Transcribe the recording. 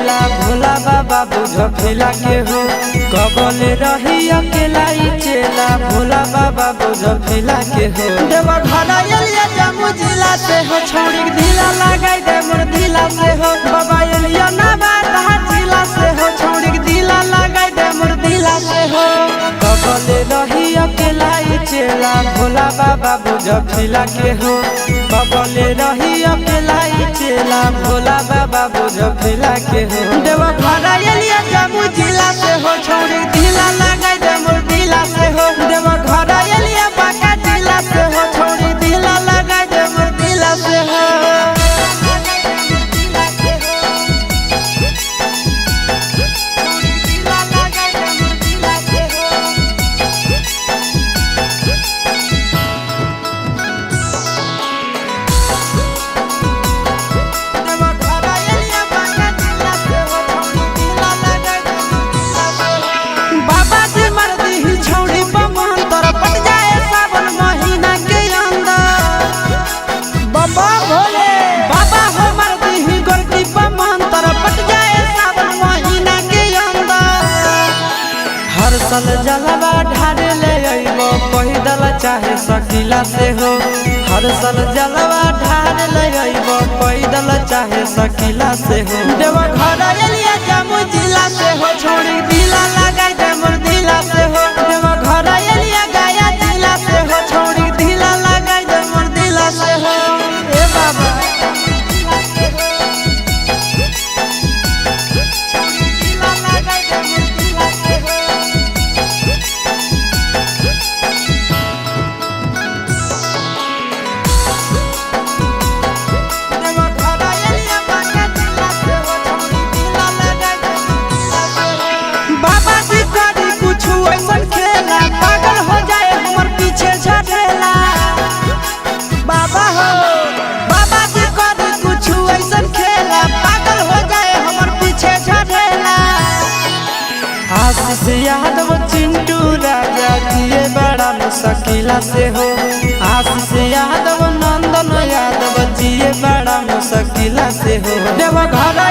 चेला भोला बाबा बुझ फिला के हो कबले रही अकेला चेला भोला बाबा बुझ फिला के हो देवा घरा एलिया जम्मू जिला से हो छोड़ी ढीला लगाई दे मोर ढीला से हो बाबा एलिया नवादा जिला से हो छोड़ी ढीला लगाई दे मोर ढीला से हो कबले रही अकेला चेला भोला बाबा बुझ फिला के हो कबले रही अकेला चेला भोला बाबा बुझ फिला के हो देवा घरा एलिया जम्मू जिला से हो छोड़ी ढीला लगाई दे मोर ढीला से हो देवा घरा एलिया बांका जिला से हो छोड़ी ढीला लगाई दे मोर ढीला से हो हर साल जलवा ढारे ले अइबो पैदल चाहे सकीला से हो हर साल जलवा ढारे ले अइबो पैदल चाहे सकीला से हो देवा घरा एलिया जम्मू जिला से हो छोड़ी ढीला लगाई दे मोर ढीला से हो देवा घरा एलिया गया जिला से हो छोड़ी ढीला लगाई दे मोर ढीला से हो ए बाबा आशीष यादव चिंटू राजा जिए बड़ा मुश्किला से हो आशीष यादव नंदन यादव जिए बड़ा मुश्किला से हो देवा घरा